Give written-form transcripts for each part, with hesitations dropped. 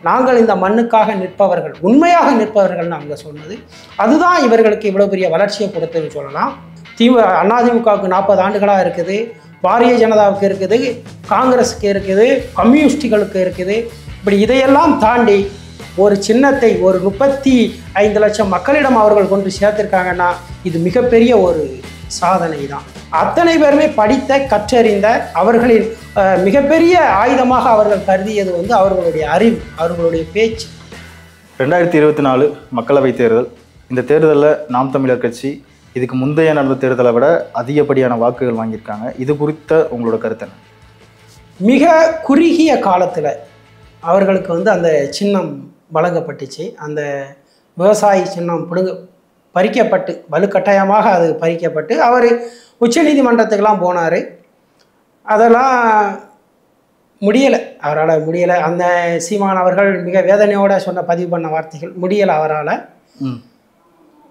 நாங்கள் இந்த மண்ணுக்காக நிற்பவர்கள், உண்மையாக நிற்பவர்கள்னு அவங்க சொன்னது. அதுதான் இவர்களுக்கு இவ்வளோ பெரிய வளர்ச்சியை கொடுத்ததுன்னு சொல்லலாம். அதிமுகவுக்கு 40 ஆண்டுகளாக இருக்குது, பாரதிய ஜனதாவுக்கு இருக்குது, காங்கிரஸுக்கு இருக்குது, கம்யூனிஸ்டுகளுக்கு இருக்குது. இப்படி இதையெல்லாம் தாண்டி ஒரு சின்னத்தை ஒரு 35 லட்சம் மக்களிடம் அவர்கள் கொண்டு சேர்த்திருக்காங்கன்னா இது மிகப்பெரிய ஒரு சாதனை தான். அத்தனை பேருமே படித்த கற்றறிந்த அவர்களின் மிகப்பெரிய ஆயுதமாக அவர்கள் கருதியது வந்து அவர்களுடைய அறிவு, அவர்களுடைய பேச்சு. 2024 மக்களவைத் தேர்தல். இந்த தேர்தலில் நாம் தமிழர் கட்சி இதுக்கு முந்தைய நடந்த தேர்தலை விட அதிகப்படியான வாக்குகள் வாங்கியிருக்காங்க. இது குறித்த உங்களோட கருத்து என்ன? மிக குறுகிய காலத்தில் அவர்களுக்கு வந்து அந்த சின்னம் வழங்கப்பட்டுச்சு. அந்த விவசாயி சின்னம் பறிக்கப்பட்டு வலுக்கட்டாயமாக அது பறிக்கப்பட்டு அவர் உச்சநீதிமன்றத்துக்கெல்லாம் போனார். அதெல்லாம் முடியலை, அவரால் முடியலை. அந்த சீமான் அவர்கள் மிக வேதனையோடு பதிவு பண்ண வார்த்தைகள் முடியலை அவரால்.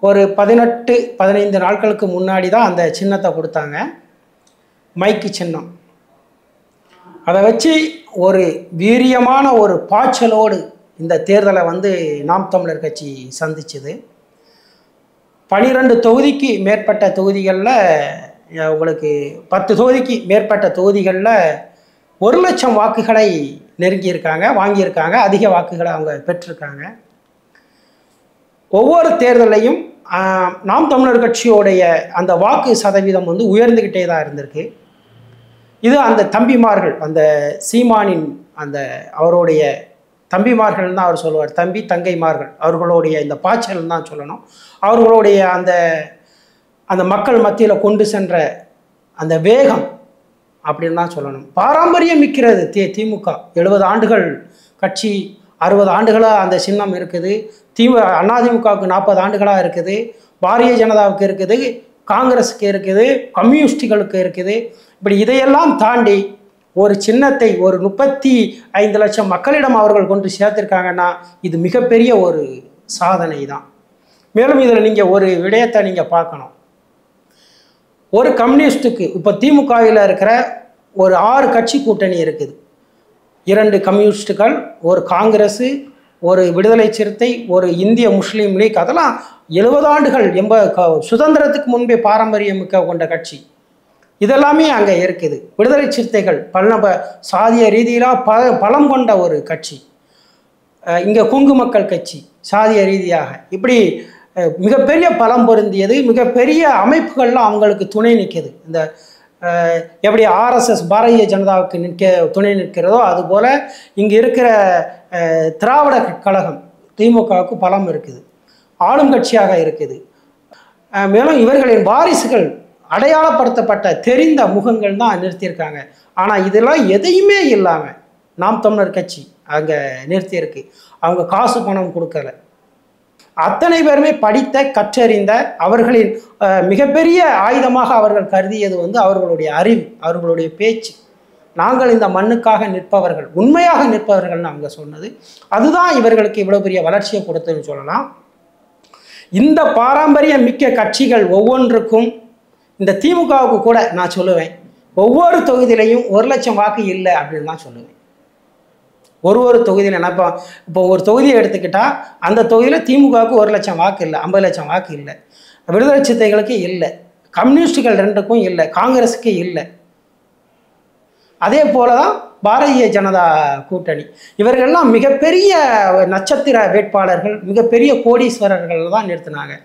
ஒரு 18-15 நாட்களுக்கு முன்னாடி தான் அந்த சின்னத்தை கொடுத்தாங்க, மைக்கு சின்னம். அதை வச்சு ஒரு வீரியமான ஒரு பாய்ச்சலோடு இந்த தேர்தலை வந்து நாம் தமிழர் கட்சி சந்திச்சுது. 12 தொகுதிக்கு மேற்பட்ட தொகுதிகளில், உங்களுக்கு 10 தொகுதிக்கு மேற்பட்ட தொகுதிகளில் 1 லட்சம் வாக்குகளை நெருங்கியிருக்காங்க, வாங்கியிருக்காங்க. அதிக வாக்குகளை அவங்க பெற்றிருக்காங்க. ஒவ்வொரு தேர்தலையும் நாம் தமிழர் கட்சியோடைய அந்த வாக்கு சதவீதம் வந்து உயர்ந்துக்கிட்டே தான் இருந்திருக்கு. இது அந்த தம்பிமார்கள், அந்த சீமானின் அந்த அவருடைய தம்பிமார்கள் தான் அவர் சொல்லுவார், தம்பி தங்கைமார்கள், அவர்களுடைய இந்த பாய்ச்சல் தான் சொல்லணும். அவர்களுடைய அந்த அந்த மக்கள் மத்தியில் கொண்டு சென்ற அந்த வேகம் அப்படின்னு தான் சொல்லணும். பாரம்பரியம் மிக்கிறது திமுக. 70 ஆண்டுகள் கட்சி, 60 ஆண்டுகளாக அந்த சின்னம் இருக்குது. அதிமுகவுக்கு 40 ஆண்டுகளாக இருக்குது, பாரதிய ஜனதாவுக்கு இருக்குது, காங்கிரஸுக்கு இருக்குது, கம்யூனிஸ்டுகளுக்கு இருக்குது. இப்படி இதையெல்லாம் தாண்டி ஒரு சின்னத்தை ஒரு 35 லட்சம் மக்களிடம் அவர்கள் கொண்டு சேர்த்திருக்காங்கன்னா இது மிகப்பெரிய ஒரு சாதனை தான். மேலும் இதில் நீங்கள் ஒரு விடயத்தை நீங்கள் பார்க்கணும். ஒரு கம்யூனிஸ்ட்டுக்கு இப்போ திமுகவில் இருக்கிற ஒரு 6 கட்சி கூட்டணி இருக்குது. 2 கம்யூனிஸ்டுகள், ஒரு காங்கிரஸு, ஒரு விடுதலை சிறுத்தை, ஒரு இந்திய முஸ்லீம் லீக். அதெல்லாம் 70 ஆண்டுகள் சுதந்திரத்துக்கு முன்பே பாரம்பரியமிக்க கொண்ட கட்சி. இதெல்லாமே அங்கே இருக்குது. விடுதலை சிறுத்தைகள் சாதிய ரீதியிலாக பலம் கொண்ட ஒரு கட்சி. இங்கே கொங்கு மக்கள் கட்சி சாதிய ரீதியாக இப்படி மிகப்பெரிய பலம் பொருந்தியது. மிகப்பெரிய அமைப்புகள்லாம் அவங்களுக்கு துணை நிற்கிது. இந்த எப்படி ஆர்எஸ்எஸ் பாரதிய ஜனதாவுக்கு துணை நிற்கிறதோ அதுபோல் இங்கே இருக்கிற திராவிட கழகம் திமுகவுக்கு பலம் இருக்குது, ஆளும் கட்சியாக இருக்குது. மேலும் இவர்களின் வாரிசுகள் அடையாளப்படுத்தப்பட்ட தெரிந்த முகங்கள் தான் நிறுத்தியிருக்காங்க. ஆனால் இதெல்லாம் எதையுமே இல்லாமல் நாம் தமிழர் கட்சி அங்கே நிறுத்தியிருக்கு. அவங்க காசு பணம் கொடுக்கல. அத்தனை பேருமே படித்த கற்றறிந்த அவர்களின் மிகப்பெரிய ஆயுதமாக அவர்கள் கருதியது வந்து அவர்களுடைய அறிவு, அவர்களுடைய பேச்சு. நாங்கள் இந்த மண்ணுக்காக நிற்பவர்கள், உண்மையாக நிற்பவர்கள்னு அவங்க சொன்னது. அதுதான் இவர்களுக்கு இவ்வளோ பெரிய வளர்ச்சியை கொடுத்ததுன்னு சொல்லலாம். இந்த பாரம்பரியம் மிக்க கட்சிகள் ஒவ்வொன்றுக்கும், இந்த திமுகவுக்கு கூட நான் சொல்லுவேன், ஒவ்வொரு தொகுதியிலையும் 1 லட்சம் வாக்கு இல்லை அப்படின்னு தான் சொல்லுவேன். ஒரு தொகுதியில் என்ன இப்போ ஒரு தொகுதியை எடுத்துக்கிட்டால் அந்த தொகுதியில் திமுகவுக்கு 1 லட்சம் வாக்கு இல்லை, 50 லட்சம் வாக்கு இல்லை, விடுதலை சிறுத்தைகளுக்கு இல்லை, கம்யூனிஸ்டுகள் 2க்கும் இல்லை, காங்கிரஸுக்கு இல்லை. அதே போல தான் பாரதிய ஜனதா கூட்டணி. இவர்கள்லாம் மிகப்பெரிய நட்சத்திர வேட்பாளர்கள், மிகப்பெரிய கோடீஸ்வரர்கள் தான் நிறுத்தினாங்க.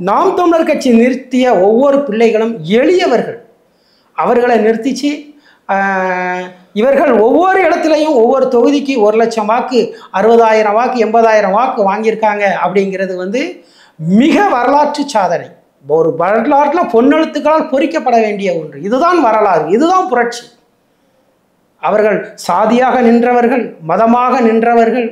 நாம் தமிழர் கட்சி நிறுத்திய ஒவ்வொரு பிள்ளைகளும் எளியவர்கள். அவர்களை நிறுத்திச்சு இவர்கள் ஒவ்வொரு இடத்துலையும் ஒவ்வொரு தொகுதிக்கு 1 லட்சம் வாக்கு, 60,000 வாக்கு, 80,000 வாக்கு வாங்கியிருக்காங்க. அப்படிங்கிறது வந்து மிக வரலாற்று சாதனை. ஒரு வரலாற்றில் பொன்னெழுத்துக்களால் பொறிக்கப்பட வேண்டிய ஒன்று. இதுதான் வரலாறு, இதுதான் புரட்சி. அவர்கள் சாதியாக நின்றவர்கள், மதமாக நின்றவர்கள்,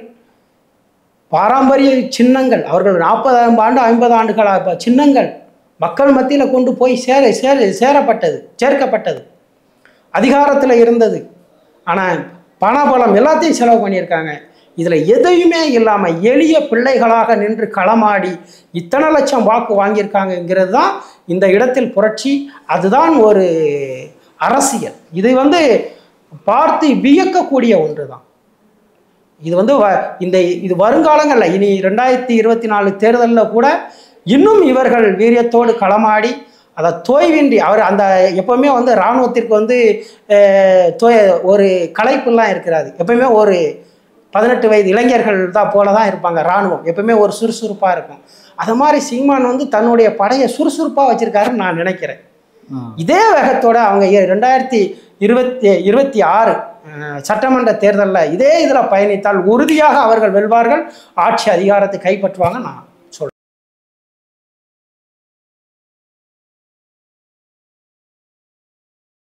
பாரம்பரிய சின்னங்கள், அவர்கள் 40 ஆண்டு 50 ஆண்டுகளாக சின்னங்கள் மக்கள் மத்தியில் கொண்டு போய் சேர்க்கப்பட்டது. அதிகாரத்தில் இருந்தது. ஆனால் பணபலம் எல்லாத்தையும் செலவு பண்ணியிருக்காங்க. இதில் எதையுமே இல்லாமல் எளிய பிள்ளைகளாக நின்று களமாடி இத்தனை லட்சம் வாக்கு வாங்கியிருக்காங்கங்கிறது தான் இந்த இடத்தில் புரட்சி. அதுதான் ஒரு அரசியல். இது வந்து பார்த்து வியக்கக்கூடிய ஒன்று தான். இது வந்து இது வருங்காலங்களில் இனி 2024 தேர்தலில் கூட இன்னும் இவர்கள் வீரியத்தோடு களமாடி அதை தோய்வின்றி அவர் அந்த எப்பவுமே வந்து இராணுவத்திற்கு வந்து ஒரு களைப்புலாம் இருக்கிறாது. எப்பவுமே ஒரு 18 வயது இளைஞர்கள் தான் போல தான் இருப்பாங்க. இராணுவம் எப்பவுமே ஒரு சுறுசுறுப்பாக இருக்கும். அது மாதிரி சீமான் வந்து தன்னுடைய படையை சுறுசுறுப்பாக வச்சிருக்காருன்னு நான் நினைக்கிறேன். இதே வேகத்தோட அவங்க 2026 சட்டமன்ற தேர்தலில் இதே இதில் பயணித்தால் உறுதியாக அவர்கள் வெல்வார்கள், ஆட்சி அதிகாரத்தை கைப்பற்றுவாங்க. நான்